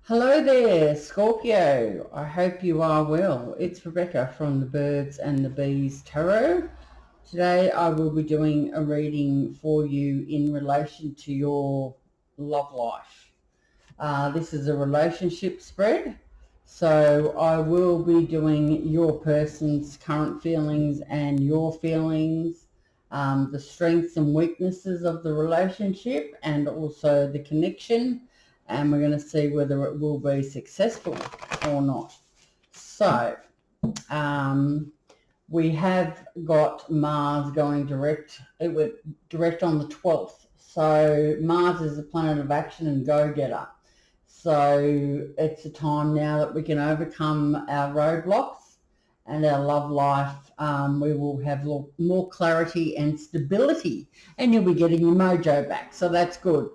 Hello there, Scorpio. I hope you are well. It's Rebecca from the Birds and the Bees Tarot. Today I will be doing a reading for you in relation to your love life. This is a relationship spread, so I will be doing your person's current feelings and your feelings, the strengths and weaknesses of the relationship, and also the connection, and we're going to see whether it will be successful or not. So we have got Mars going direct. It went direct on the 12th. So Mars is a planet of action and go-getter. So it's a time now that we can overcome our roadblocks and our love life. We will have more clarity and stability, and you'll be getting your mojo back. So that's good.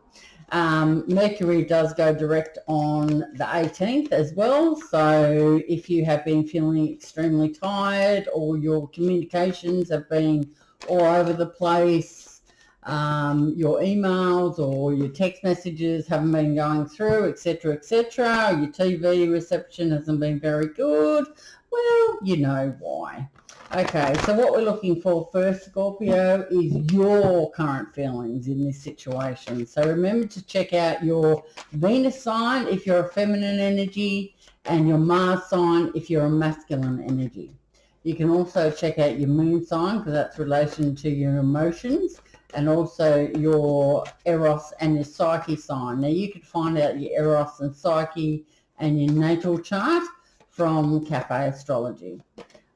Mercury does go direct on the 18th as well. So if you have been feeling extremely tired or your communications have been all over the place, your emails or your text messages haven't been going through, etc., etc., your TV reception hasn't been very good, well, you know why. Okay, so what we're looking for first, Scorpio, is your current feelings in this situation. So remember to check out your Venus sign if you're a feminine energy and your Mars sign if you're a masculine energy. You can also check out your moon sign because that's relation to your emotions, and also your Eros and your Psyche sign. Now you can find out your Eros and Psyche and your natal chart from Cafe Astrology.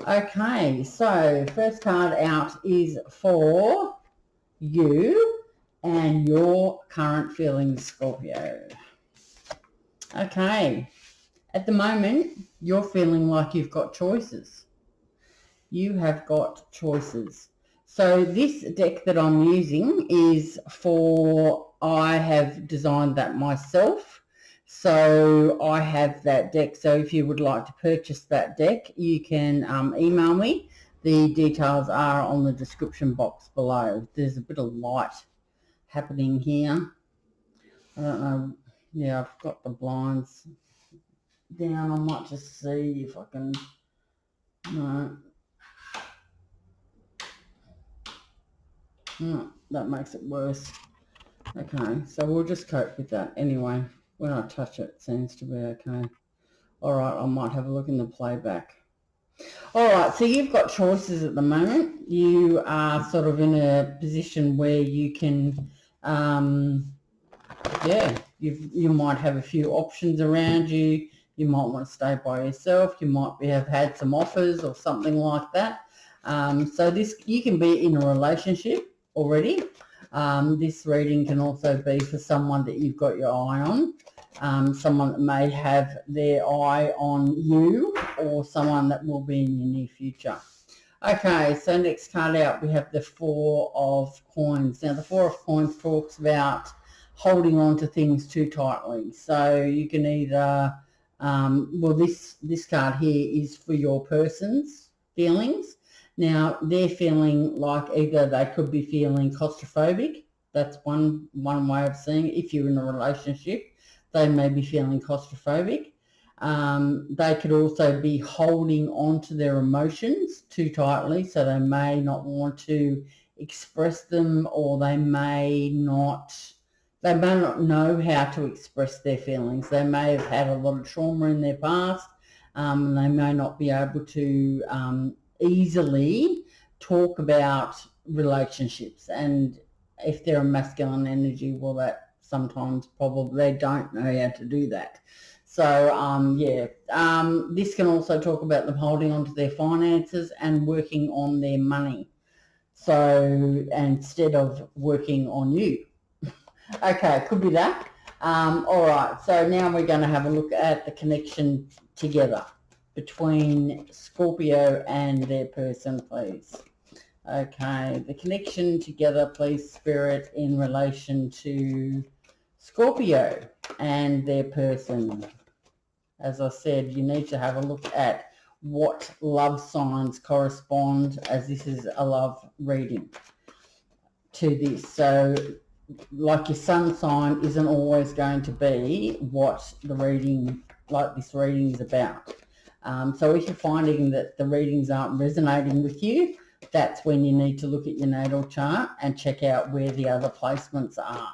Okay, so first card out is for you and your current feelings, Scorpio. Okay, at the moment, you're feeling like you've got choices. You have got choices. So this deck that I'm using is for, I have designed that myself. So I have that deck. So if you would like to purchase that deck, you can email me. The details are on the description box below. There's a bit of light happening here. I don't know. Yeah, I've got the blinds down. I might just see if I can... No. No, that makes it worse. Okay, so we'll just cope with that. Anyway, when I touch it, it seems to be okay. All right, I might have a look in the playback. All right, so you've got choices at the moment. You are sort of in a position where you can, you might have a few options around you. You might want to stay by yourself. You might have had some offers or something like that. So this, you can be in a relationship already. This reading can also be for someone that you've got your eye on. Someone that may have their eye on you, or someone that will be in your near future. Okay, so next card out we have the Four of Coins. Now the Four of Coins talks about holding on to things too tightly. So you can either, this card here is for your person's feelings. Now they're feeling like either they could be feeling claustrophobic. That's one way of seeing it. If you're in a relationship, they may be feeling claustrophobic. They could also be holding on to their emotions too tightly, so they may not want to express them, or they may not know how to express their feelings. They may have had a lot of trauma in their past, and they may not be able to easily talk about relationships. And if they're a masculine energy, well, that sometimes probably they don't know how to do that. So this can also talk about them holding on to their finances and working on their money, so instead of working on you. Okay, could be that. All right, so now we're going to have a look at the connection together between Scorpio and their person, please. Okay, the connection together, please, Spirit, in relation to Scorpio and their person. As I said, you need to have a look at what love signs correspond, as this is a love reading, to this. So like your sun sign isn't always going to be what the reading, like this reading, is about. So if you're finding that the readings aren't resonating with you, that's when you need to look at your natal chart and check out where the other placements are.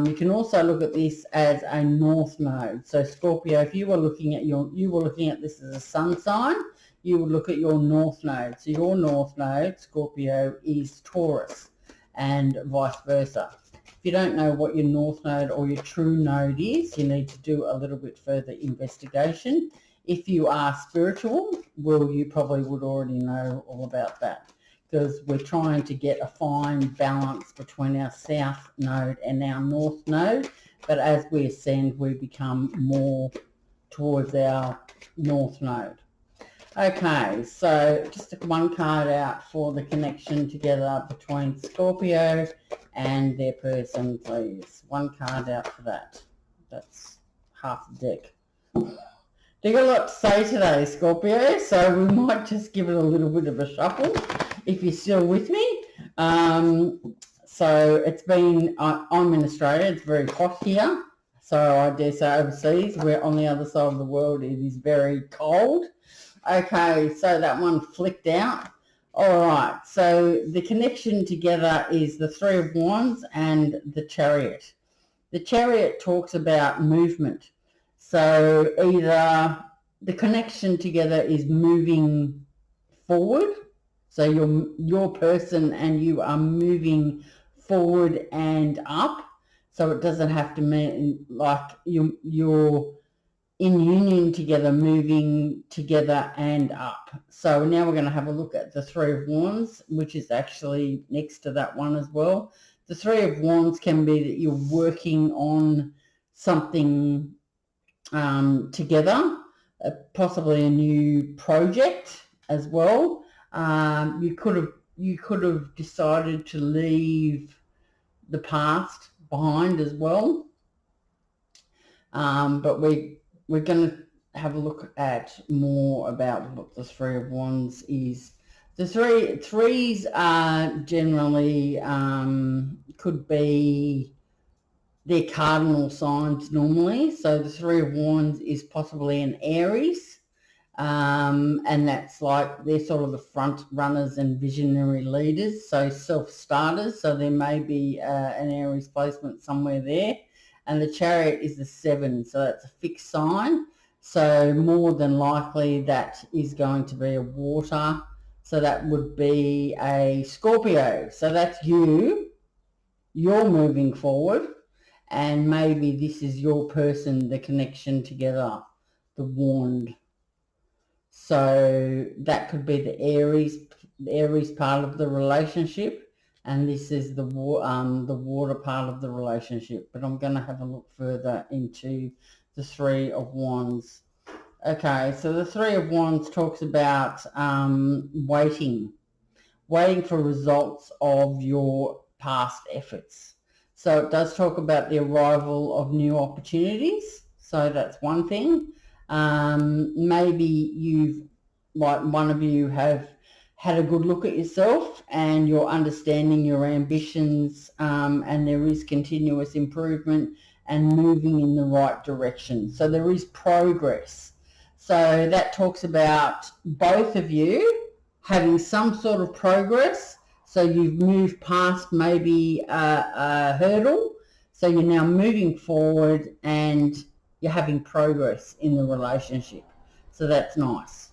You can also look at this as a north node. So Scorpio, if you were looking at this as a sun sign, you would look at your north node. So your north node, Scorpio, is Taurus, and vice versa. If you don't know what your north node or your true node is, you need to do a little bit further investigation. If you are spiritual, well, you probably would already know all about that, because we're trying to get a fine balance between our south node and our north node. But as we ascend, we become more towards our north node. Okay, so just took one card out for the connection together between Scorpio and their person, please. One card out for that. That's half the deck. They got a lot to say today, Scorpio, so we might just give it a little bit of a shuffle if you're still with me. So it's been, I'm in Australia, it's very hot here. So I dare say overseas, we're on the other side of the world, it is very cold. Okay, so that one flicked out. All right, so the connection together is the Three of Wands and the Chariot. The Chariot talks about movement. So either the connection together is moving forward, so your person and you are moving forward and up, so it doesn't have to mean like you're in union together, moving together and up. So now we're going to have a look at the Three of Wands, which is actually next to that one as well. The Three of Wands can be that you're working on something together, possibly a new project as well. You could have decided to leave the past behind as well. But we're going to have a look at more about what the Three of Wands is. The threes are generally could be their cardinal signs normally. So the Three of Wands is possibly an Aries, and that's like they're sort of the front runners and visionary leaders, so self-starters. So there may be an Aries placement somewhere there. And the Chariot is the 7, so that's a fixed sign. So more than likely that is going to be a water. So that would be a Scorpio. So that's you. You're moving forward. And maybe this is your person, the connection together, the wand. So that could be the Aries part of the relationship. And this is the water part of the relationship. But I'm going to have a look further into the Three of Wands. Okay, so the Three of Wands talks about waiting for results of your past efforts. So it does talk about the arrival of new opportunities. So that's one thing. Maybe one of you have had a good look at yourself and you're understanding your ambitions, and there is continuous improvement and moving in the right direction. So there is progress. So that talks about both of you having some sort of progress. So you've moved past maybe a hurdle. So you're now moving forward and you're having progress in the relationship. So that's nice.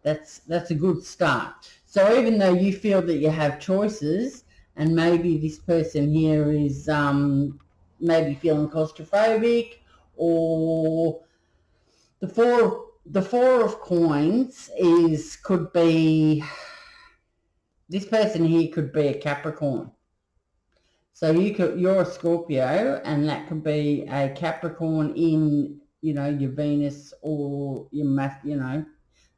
That's a good start. So even though you feel that you have choices, and maybe this person here is maybe feeling claustrophobic, or the four of coins could be, this person here could be a Capricorn. So you're a Scorpio, and that could be a Capricorn in your Venus or your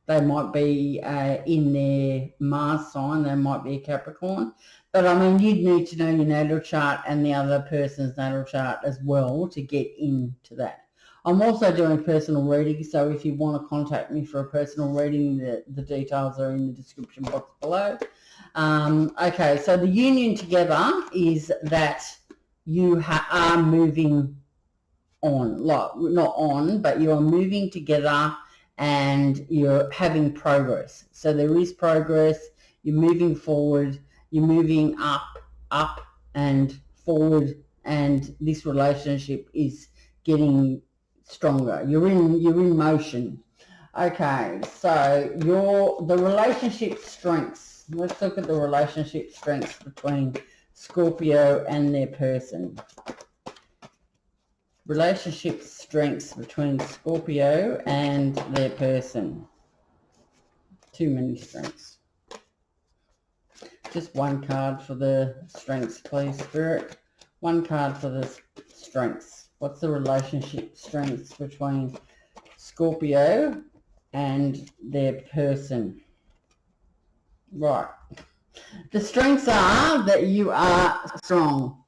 they might be in their Mars sign, they might be a Capricorn. But I mean, you'd need to know your natal chart and the other person's natal chart as well to get into that. I'm also doing personal readings, so if you want to contact me for a personal reading, the details are in the description box below. Okay, so the union together is that you are moving on, like not on, but you are moving together and you're having progress. So there is progress, you're moving forward, you're moving up and forward, and this relationship is getting stronger. You're in motion. Okay, so the relationship strengths. Let's look at the relationship strengths between Scorpio and their person. Relationship strengths between Scorpio and their person. Too many strengths. Just one card for the strengths, please, Spirit. One card for the strengths. What's the relationship strengths between Scorpio and their person? Right. The strengths are that you are strong.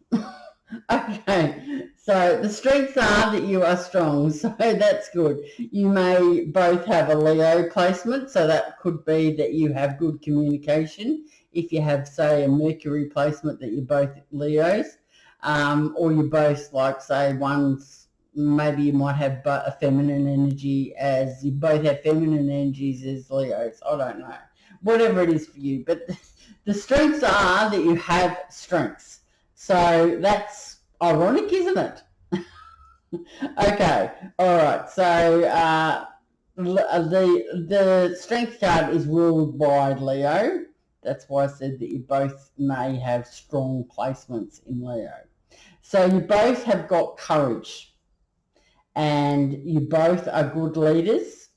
Okay, so the strengths are that you are strong, so that's good. You may both have a Leo placement, so that could be that you have good communication. If you have, say, a Mercury placement that you're both Leos, or you're both, like, say, one's, maybe you might have a feminine energy, as you both have feminine energies as Leos. I don't know. Whatever it is for you, but the strengths are that you have strengths. So that's ironic, isn't it? Okay, all right. So the strength card is ruled by Leo. That's why I said that you both may have strong placements in Leo. So you both have got courage, and you both are good leaders.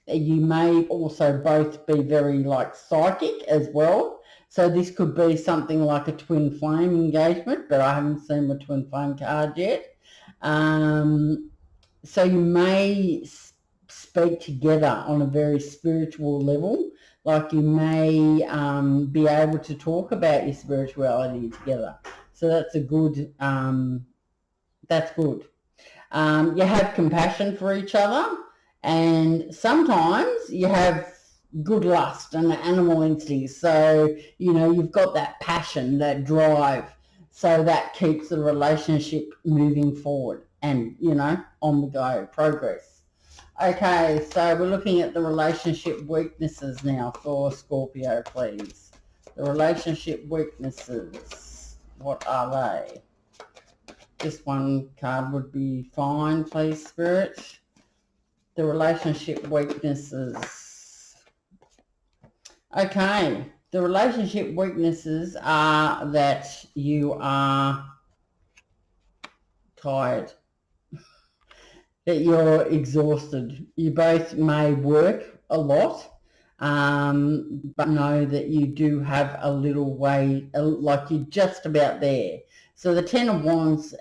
You may also both be very, like, psychic as well. So this could be something like a twin flame engagement, but I haven't seen the twin flame card yet. So you may speak together on a very spiritual level. Like, you may be able to talk about your spirituality together. So that's a good, that's good. You have compassion for each other, and sometimes you have good lust and animal instincts. So, you know, you've got that passion, that drive. So that keeps the relationship moving forward and, you know, on the go, progress. Okay, so we're looking at the relationship weaknesses now for Scorpio, please. The relationship weaknesses, what are they? Just one card would be fine, please, Spirit. The relationship weaknesses. Okay, the relationship weaknesses are that you are tired, that you're exhausted. You both may work a lot, but know that you do have a little way, like you're just about there. So the Ten of Wands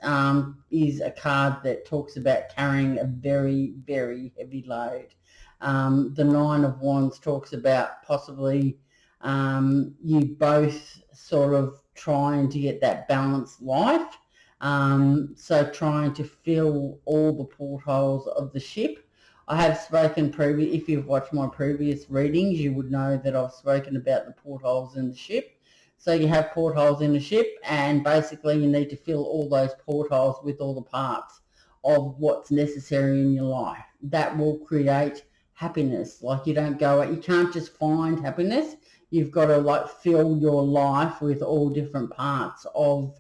is a card that talks about carrying a very, very heavy load. The Nine of Wands talks about possibly you both sort of trying to get that balanced life. So trying to fill all the portholes of the ship. I have spoken if you've watched my previous readings, you would know that I've spoken about the portholes in the ship. So you have portholes in the ship, and basically you need to fill all those portholes with all the parts of what's necessary in your life. That will create happiness. Like, you can't just find happiness. You've got to, like, fill your life with all different parts of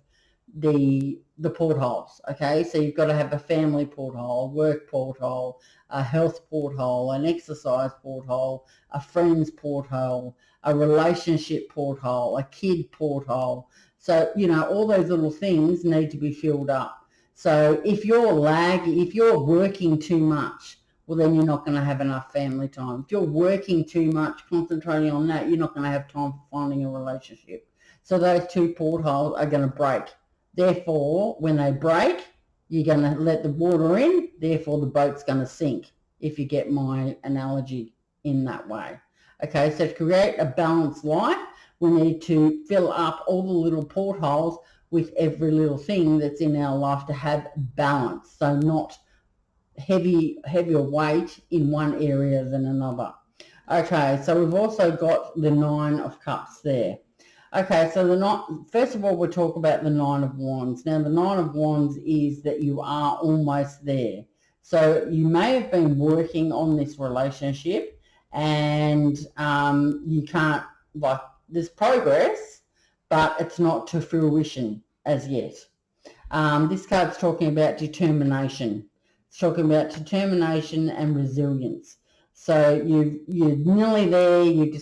the portholes. Okay, so you've got to have a family porthole, work porthole, a health porthole, an exercise porthole, a friend's porthole, a relationship porthole, a kid porthole. So, you know, all those little things need to be filled up. So if you're working too much, well, then you're not going to have enough family time. If you're working too much, concentrating on that, you're not going to have time for finding a relationship. So those two portholes are going to break. Therefore, when they break, you're going to let the water in. Therefore, the boat's going to sink, if you get my analogy in that way. Okay, so to create a balanced life, we need to fill up all the little portholes with every little thing that's in our life to have balance. So not heavier weight in one area than another. Okay, so we've also got the Nine of Cups there. Okay, so first of all, we'll talk about the Nine of Wands. Now, the Nine of Wands is that you are almost there. So you may have been working on this relationship and you can't, like, there's progress, but it's not to fruition as yet. This card's talking about determination. It's talking about determination and resilience. So you're nearly there. You're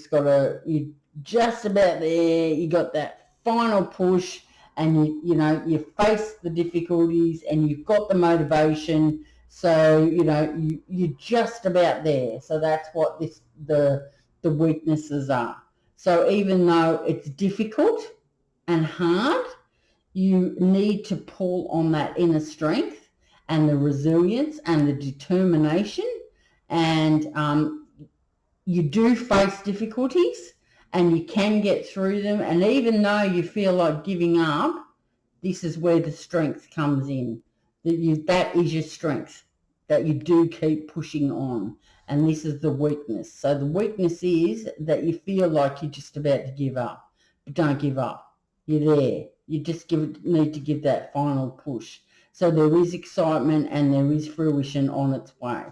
just about there. You got that final push, and you face the difficulties, and you've got the motivation. So you're just about there. So that's what the weaknesses are. So even though it's difficult and hard, you need to pull on that inner strength and the resilience and the determination, and you do face difficulties and you can get through them, and even though you feel like giving up, this is where the strength comes in. That is your strength, that you do keep pushing on, and this is the weakness. So the weakness is that you feel like you're just about to give up, but don't give up. You're there. You just need to give that final push. So there is excitement and there is fruition on its way.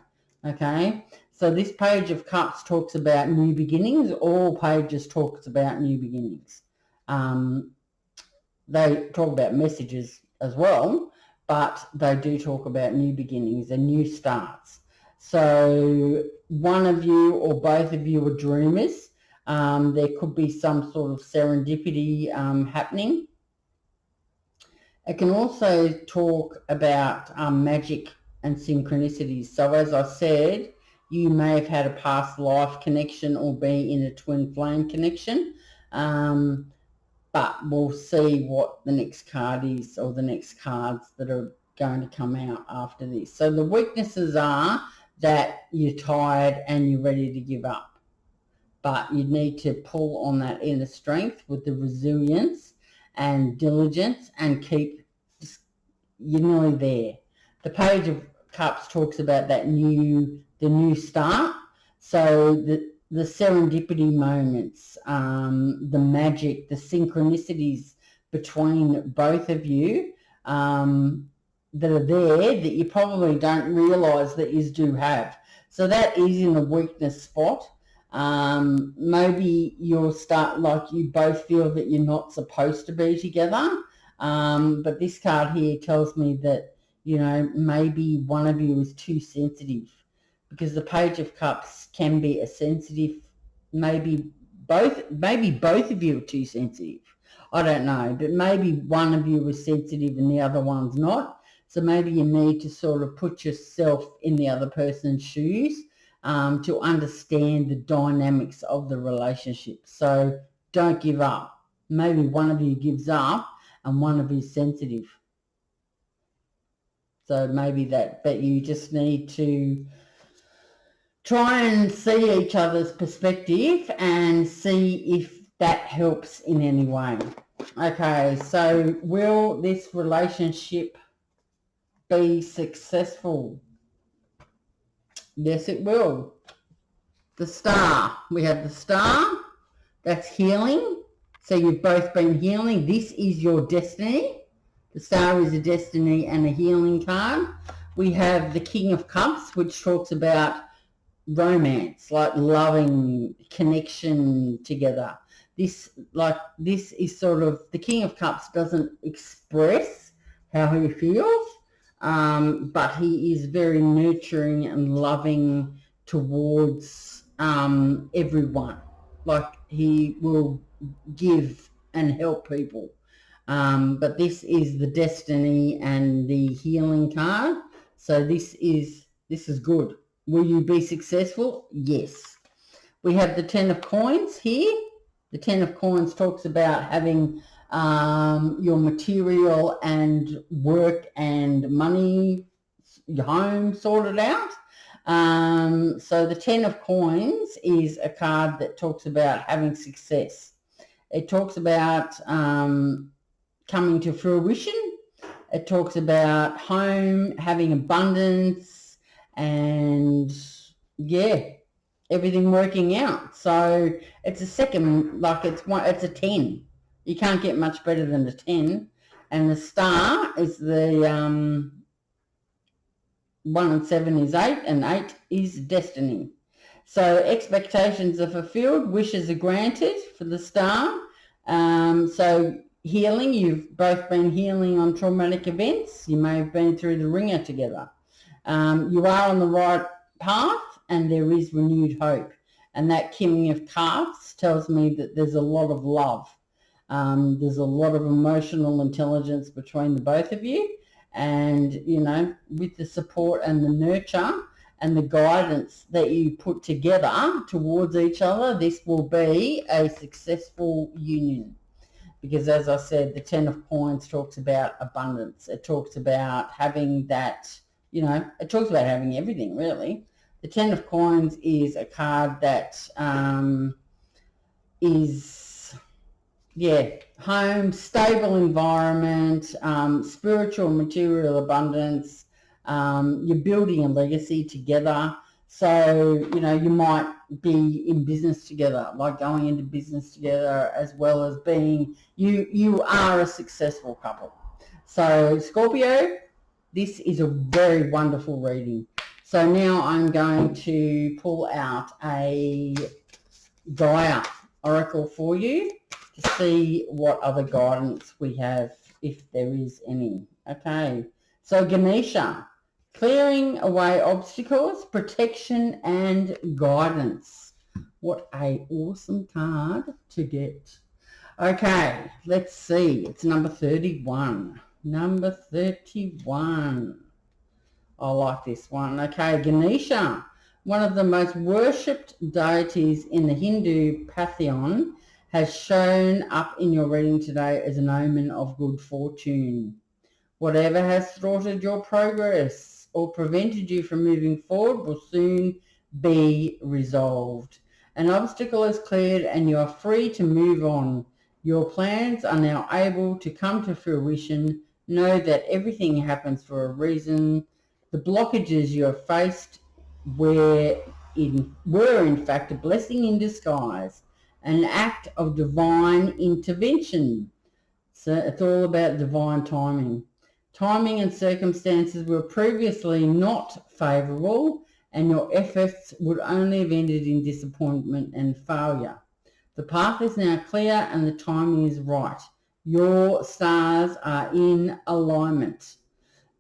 Okay? So this Page of Cups talks about new beginnings. All pages talks about new beginnings. They talk about messages as well, but they do talk about new beginnings and new starts. So one of you or both of you are dreamers. There could be some sort of serendipity happening. It can also talk about magic and synchronicities. So as I said, you may have had a past life connection or be in a twin flame connection. But we'll see what the next card is, or the next cards that are going to come out after this. So the weaknesses are that you're tired and you're ready to give up. But you need to pull on that inner strength with the resilience and diligence and you're nearly there. The Page of Cups talks about the new start. So the serendipity moments, the magic, the synchronicities between both of you that are there that you probably don't realise that you do have. So that is in a weakness spot. Maybe you'll start like you both feel that you're not supposed to be together. But this card here tells me that, maybe one of you is too sensitive, because the Page of Cups can be a sensitive, maybe both of you are too sensitive. I don't know, but maybe one of you is sensitive and the other one's not. So maybe you need to sort of put yourself in the other person's shoes to understand the dynamics of the relationship. So don't give up. Maybe one of you gives up and one of you is sensitive. So maybe but you just need to try and see each other's perspective and see if that helps in any way. Okay, so will this relationship be successful? Yes, it will. The Star. We have the Star. That's healing. So you've both been healing. This is your destiny. The Star is a destiny and a healing card. We have the King of Cups, which talks about romance, like loving, connection together. This is sort of, the King of Cups doesn't express how he feels, but he is very nurturing and loving towards everyone. Like, he will give and help people. But this is the destiny and the healing card. So this is good. Will you be successful? Yes. We have the Ten of Coins here. The Ten of Coins talks about having your material and work and money, your home sorted out. So the Ten of Coins is a card that talks about having success. It talks about coming to fruition. It talks about home, having abundance, and everything working out. So it's a second, like it's a 10. You can't get much better than the 10. And the star is the 1 and 7 is 8, and 8 is destiny. So expectations are fulfilled, wishes are granted for the star. So healing, you've both been healing on traumatic events. You may have been through the ringer together. You are on the right path, and there is renewed hope. And that King of Cups tells me that there's a lot of love. There's a lot of emotional intelligence between the both of you. And, you know, with the support and the nurture and the guidance that you put together towards each other, this will be a successful union. Because as I said, the 10 of coins talks about abundance. It talks about having that, you know, it talks about having everything, really. The 10 of coins is a card that is, home, stable environment, spiritual and material abundance. You're building a legacy together. So, you know, you might be in business together, like going into business together, as well as being, you are a successful couple. So Scorpio, this is a very wonderful reading. So now I'm going to pull out a Gaia oracle for you to see what other guidance we have, if there is any. Okay, so Ganesha, clearing away obstacles, protection and guidance. What a awesome card to get. Okay, let's see. It's number 31. Number 31. I like this one. Okay, Ganesha, one of the most worshipped deities in the Hindu pantheon, has shown up in your reading today as an omen of good fortune. Whatever has thwarted your progress or prevented you from moving forward will soon be resolved. An obstacle is cleared and you are free to move on. Your plans are now able to come to fruition. Know that everything happens for a reason. The blockages you have faced were in fact a blessing in disguise, an act of divine intervention. So it's all about divine timing. Timing and circumstances were previously not favourable, and your efforts would only have ended in disappointment and failure. The path is now clear and the timing is right. Your stars are in alignment.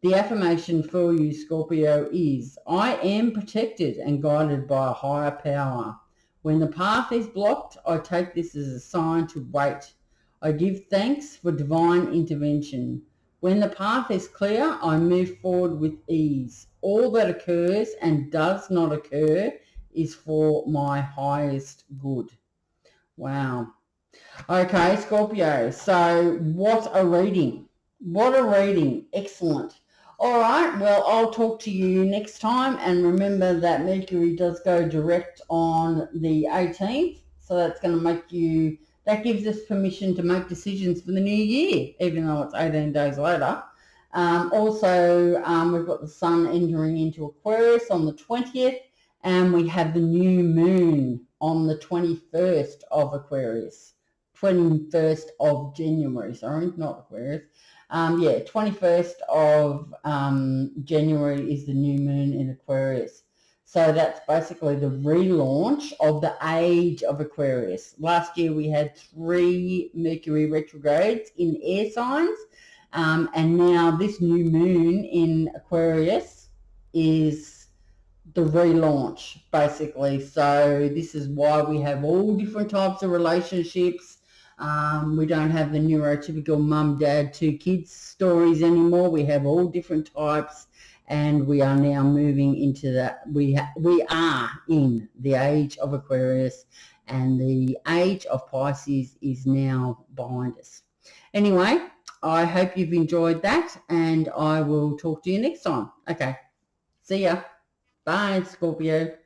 The affirmation for you, Scorpio, is, I am protected and guided by a higher power. When the path is blocked, I take this as a sign to wait. I give thanks for divine intervention. When the path is clear, I move forward with ease. All that occurs and does not occur is for my highest good. Wow. Okay, Scorpio, so what a reading. What a reading. Excellent. All right, well, I'll talk to you next time, and remember that Mercury does go direct on the 18th, so that's going to make you, that gives us permission to make decisions for the new year, even though it's 18 days later. Also, we've got the sun entering into Aquarius on the 20th, and we have the new moon on the 21st of Aquarius. 21st of January, sorry, not Aquarius. 21st of January is the new moon in Aquarius. So that's basically the relaunch of the age of Aquarius. Last year we had 3 Mercury retrogrades in air signs, and now this new moon in Aquarius is the relaunch, basically. So this is why we have all different types of relationships. We don't have the neurotypical mum, dad, 2 kids stories anymore. We have all different types, and we are now moving into that. We are in the age of Aquarius, and the age of Pisces is now behind us. Anyway, I hope you've enjoyed that, and I will talk to you next time. Okay, see ya. Bye, Scorpio.